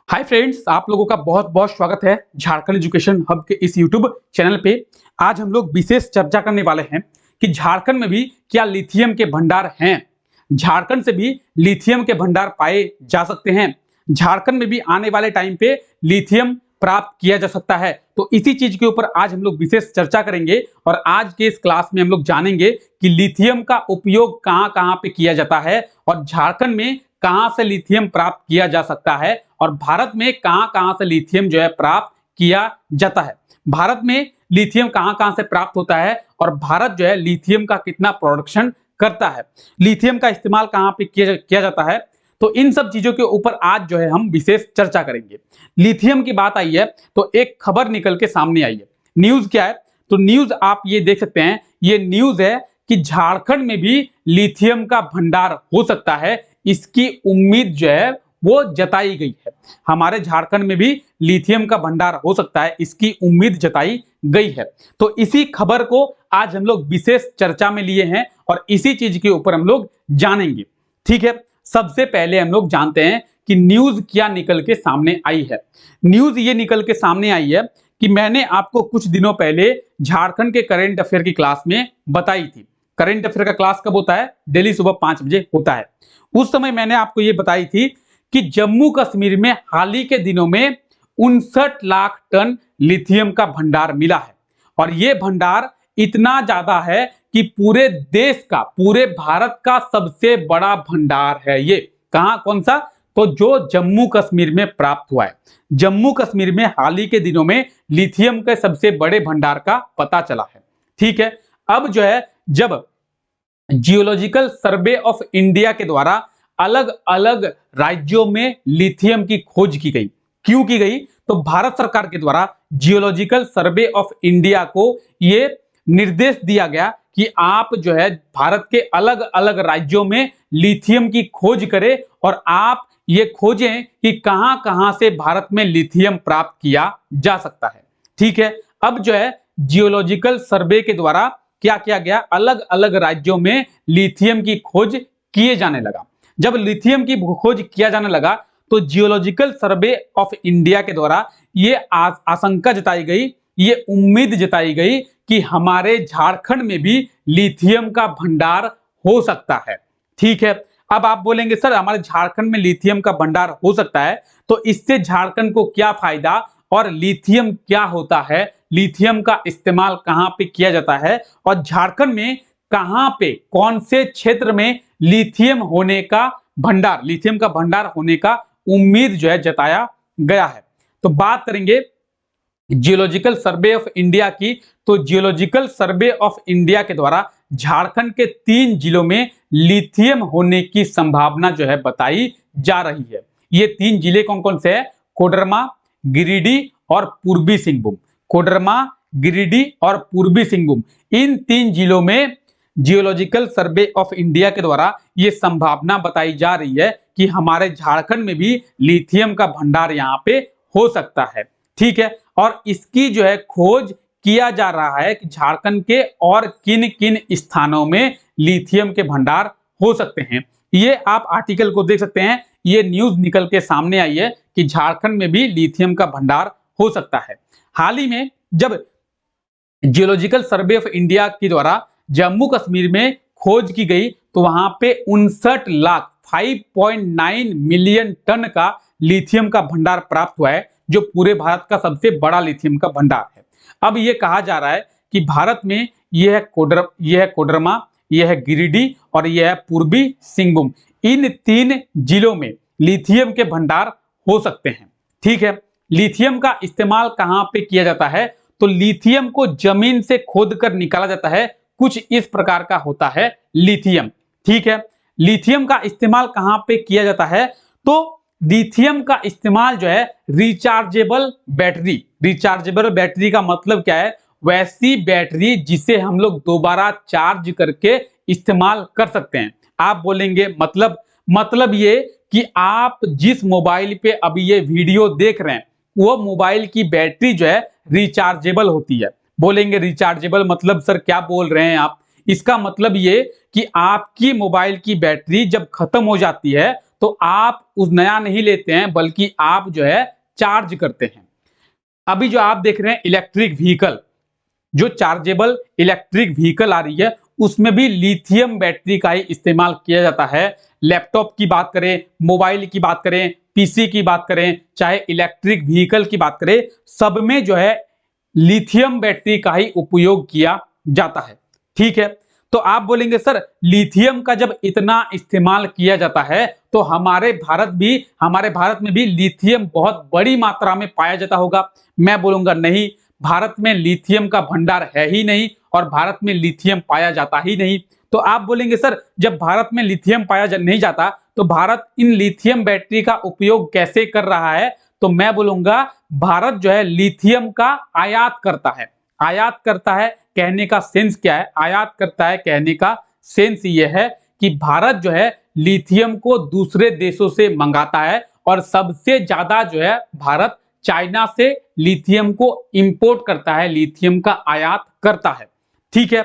Hi friends, आप लोगों का बहुत बहुत स्वागत है झारखंड एजुकेशन हब के इस यूट्यूब चैनल पे। आज हम लोग विशेष चर्चा करने वाले हैं कि झारखंड में भी क्या लिथियम के भंडार हैं। झारखंड से भी लिथियम के भंडार पाए जा सकते हैं। झारखंड में भी आने वाले टाइम पे लिथियम प्राप्त किया जा सकता है। तो इसी चीज के ऊपर आज हम लोग विशेष चर्चा करेंगे और आज के इस क्लास में हम लोग जानेंगे कि लिथियम का उपयोग कहां कहां पे किया जाता है और झारखंड में कहां से लिथियम प्राप्त किया जा सकता है और भारत में कहां कहां से लिथियम जो है प्राप्त किया जाता है। भारत में लिथियम कहां कहां से प्राप्त होता है और भारत जो है लिथियम का कितना प्रोडक्शन करता है, लिथियम का इस्तेमाल कहां पे किया जाता है। तो इन सब चीजों के ऊपर आज जो है हम विशेष चर्चा करेंगे। लिथियम की बात आई है तो एक खबर निकल के सामने आई है। न्यूज क्या है? तो न्यूज आप ये देख सकते हैं, ये न्यूज है कि झारखंड में भी लिथियम का भंडार हो सकता है। इसकी उम्मीद जो है वो जताई गई है। हमारे झारखंड में भी लिथियम का भंडार हो सकता है, इसकी उम्मीद जताई गई है। तो इसी खबर को आज हम लोग विशेष चर्चा में लिए हैं और इसी चीज के ऊपर हम लोग जानेंगे। ठीक है, सबसे पहले हम लोग जानते हैं कि न्यूज क्या निकल के सामने आई है। न्यूज ये निकल के सामने आई है कि मैंने आपको कुछ दिनों पहले झारखंड के करंट अफेयर की क्लास में बताई थी। करंट अफेयर का क्लास कब होता है? डेली सुबह 5 बजे होता है। उस समय मैंने आपको ये बताई थी कि जम्मू कश्मीर में हाल ही के दिनों में 59 लाख टन लिथियम का भंडार मिला है और यह भंडार इतना ज्यादा है कि पूरे देश का, पूरे भारत का सबसे बड़ा भंडार है। ये कहां, कौन सा? तो जो जम्मू कश्मीर में प्राप्त हुआ है। जम्मू कश्मीर में हाल ही के दिनों में लिथियम के सबसे बड़े भंडार का पता चला है। ठीक है, अब जो है जब जियोलॉजिकल सर्वे ऑफ इंडिया के द्वारा अलग अलग राज्यों में लिथियम की खोज की गई। क्यों की गई? तो भारत सरकार के द्वारा जियोलॉजिकल सर्वे ऑफ इंडिया को यह निर्देश दिया गया कि आप जो है भारत के अलग अलग राज्यों में लिथियम की खोज करें और आप ये खोजें कि कहां कहां से भारत में लिथियम प्राप्त किया जा सकता है। ठीक है, अब जो है जियोलॉजिकल सर्वे के द्वारा क्या किया गया, अलग अलग राज्यों में लिथियम की खोज किए जाने लगा। जब लिथियम की खोज किया जाने लगा तो जियोलॉजिकल सर्वे ऑफ इंडिया के द्वारा यह आशंका जताई गई, ये उम्मीद जताई गई कि हमारे झारखंड में भी लिथियम का भंडार हो सकता है। ठीक है, अब आप बोलेंगे सर हमारे झारखंड में लिथियम का भंडार हो सकता है तो इससे झारखंड को क्या फायदा और लिथियम क्या होता है, लिथियम का इस्तेमाल कहां पे किया जाता है और झारखंड में कहां पे, कौन से क्षेत्र में लिथियम होने का भंडार, लिथियम का भंडार होने का उम्मीद जो है जताया गया है। तो बात करेंगे जियोलॉजिकल सर्वे ऑफ इंडिया की। तो जियोलॉजिकल सर्वे ऑफ इंडिया के द्वारा झारखंड के 3 जिलों में लिथियम होने की संभावना जो है बताई जा रही है। ये 3 जिले कौन कौन से हैं? कोडरमा, गिरिडीह और पूर्वी सिंहभूम। कोडरमा, गिरिडीह और पूर्वी सिंहभूम, इन 3 जिलों में जियोलॉजिकल सर्वे ऑफ इंडिया के द्वारा यह संभावना बताई जा रही है कि हमारे झारखंड में भी लिथियम का भंडार यहां पे हो सकता है। ठीक है, और इसकी जो है खोज किया जा रहा है कि झारखंड के और किन किन स्थानों में लिथियम के भंडार हो सकते हैं। ये आप आर्टिकल को देख सकते हैं, ये न्यूज निकल के सामने आई है कि झारखंड में भी लिथियम का भंडार हो सकता है। हाल ही में जब जियोलॉजिकल सर्वे ऑफ इंडिया के द्वारा जम्मू कश्मीर में खोज की गई तो वहां पे 59 लाख 5.9 मिलियन टन का लिथियम का भंडार प्राप्त हुआ है, जो पूरे भारत का सबसे बड़ा लिथियम का भंडार है। अब यह कहा जा रहा है कि भारत में यह है कोडरमा, यह है गिरिडीह और यह है पूर्वी सिंहभूम। इन 3 जिलों में लिथियम के भंडार हो सकते हैं। ठीक है, लिथियम का इस्तेमाल कहां पे किया जाता है? तो लिथियम को जमीन से खोदकर निकाला जाता है। कुछ इस प्रकार का होता है लिथियम। ठीक है, लिथियम का इस्तेमाल कहां पे किया जाता है? तो लिथियम का इस्तेमाल जो है रिचार्जेबल बैटरी का मतलब क्या है? वैसी बैटरी जिसे हम लोग दोबारा चार्ज करके इस्तेमाल कर सकते हैं। आप बोलेंगे मतलब ये कि आप जिस मोबाइल पे अभी ये वीडियो देख रहे हैं वो मोबाइल की बैटरी जो है रिचार्जेबल होती है। बोलेंगे रिचार्जेबल मतलब सर क्या बोल रहे हैं आप? इसका मतलब ये कि आपकी मोबाइल की बैटरी जब खत्म हो जाती है तो आप उस नया नहीं लेते हैं बल्कि आप जो है चार्ज करते हैं। अभी जो आप देख रहे हैं इलेक्ट्रिक व्हीकल, जो चार्जेबल इलेक्ट्रिक व्हीकल आ रही है उसमें भी लिथियम बैटरी का ही इस्तेमाल किया जाता है। लैपटॉप की बात करें, मोबाइल की बात करें, पीसी की बात करें, चाहे इलेक्ट्रिक व्हीकल की बात करें, सब में जो है लिथियम बैटरी का ही उपयोग किया जाता है। ठीक है, तो आप बोलेंगे सर लिथियम का जब इतना इस्तेमाल किया जाता है तो हमारे भारत में भी लिथियम बहुत बड़ी मात्रा में पाया जाता होगा। मैं बोलूंगा नहीं, भारत में लिथियम का भंडार है ही नहीं और भारत में लिथियम पाया जाता ही नहीं। तो आप बोलेंगे सर जब भारत में लिथियम नहीं जाता तो भारत इन लिथियम बैटरी का उपयोग कैसे कर रहा है? तो मैं बोलूंगा भारत जो है लिथियम का आयात करता है। आयात करता है कहने का सेंस क्या है? आयात करता है कहने का सेंस ये है कि भारत जो है लिथियम को दूसरे देशों से मंगाता है और सबसे ज्यादा जो है भारत चाइना से लिथियम को इंपोर्ट करता है, लिथियम का आयात करता है। ठीक है,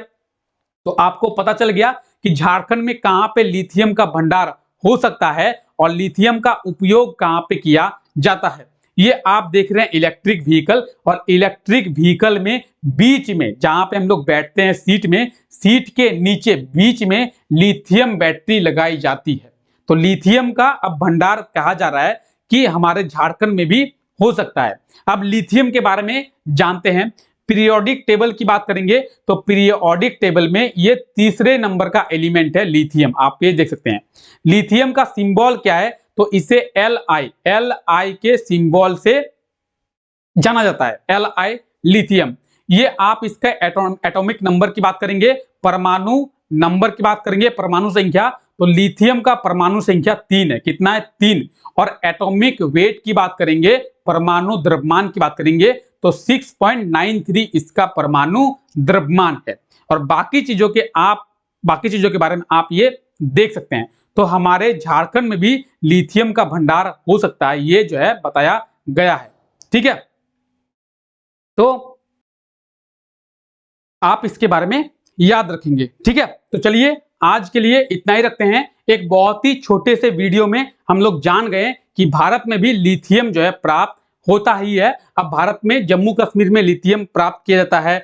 तो आपको पता चल गया कि झारखंड में कहां पे लिथियम का भंडार हो सकता है और लिथियम का उपयोग कहां पे किया जाता है। ये आप देख रहे हैं इलेक्ट्रिक व्हीकल, और इलेक्ट्रिक व्हीकल में बीच में जहां पे हम लोग बैठते हैं सीट में, सीट के नीचे बीच में लिथियम बैटरी लगाई जाती है। तो लिथियम का अब भंडार कहा जा रहा है कि हमारे झारखंड में भी हो सकता है। अब लिथियम के बारे में जानते हैं। पीरियोडिक टेबल की बात करेंगे तो पीरियोडिक टेबल में ये तीसरे नंबर का एलिमेंट है लिथियम। आप ये देख सकते हैं लिथियम का सिंबल क्या है, तो इसे Li के सिंबल से जाना जाता है। Li lithium. ये आप इसका एटॉमिक नंबर की बात करेंगे, परमाणु नंबर की बात करेंगे, परमाणु संख्या, तो लिथियम का परमाणु संख्या 3 है। कितना है? 3। और एटॉमिक वेट की बात करेंगे, परमाणु द्रव्यमान की बात करेंगे तो 6.93 इसका परमाणु द्रव्यमान है। और बाकी चीजों के बारे में आप ये देख सकते हैं। तो हमारे झारखंड में भी लिथियम का भंडार हो सकता है, ये जो है बताया गया है। ठीक है, तो आप इसके बारे में याद रखेंगे। ठीक है, तो चलिए आज के लिए इतना ही रखते हैं। एक बहुत ही छोटे से वीडियो में हम लोग जान गए कि भारत में भी लिथियम जो है प्राप्त होता ही है। अब भारत में जम्मू कश्मीर में लिथियम प्राप्त किया जाता है,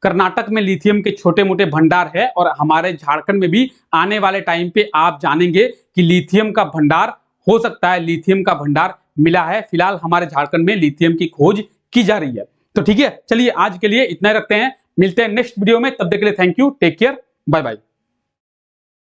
कर्नाटक में लिथियम के छोटे मोटे भंडार है, और हमारे झारखंड में भी आने वाले टाइम पे आप जानेंगे कि लिथियम का भंडार हो सकता है, लिथियम का भंडार मिला है। फिलहाल हमारे झारखंड में लिथियम की खोज की जा रही है। तो ठीक है, चलिए आज के लिए इतना ही रखते हैं। मिलते हैं नेक्स्ट वीडियो में, तब तक के लिए thank you, take care, bye bye.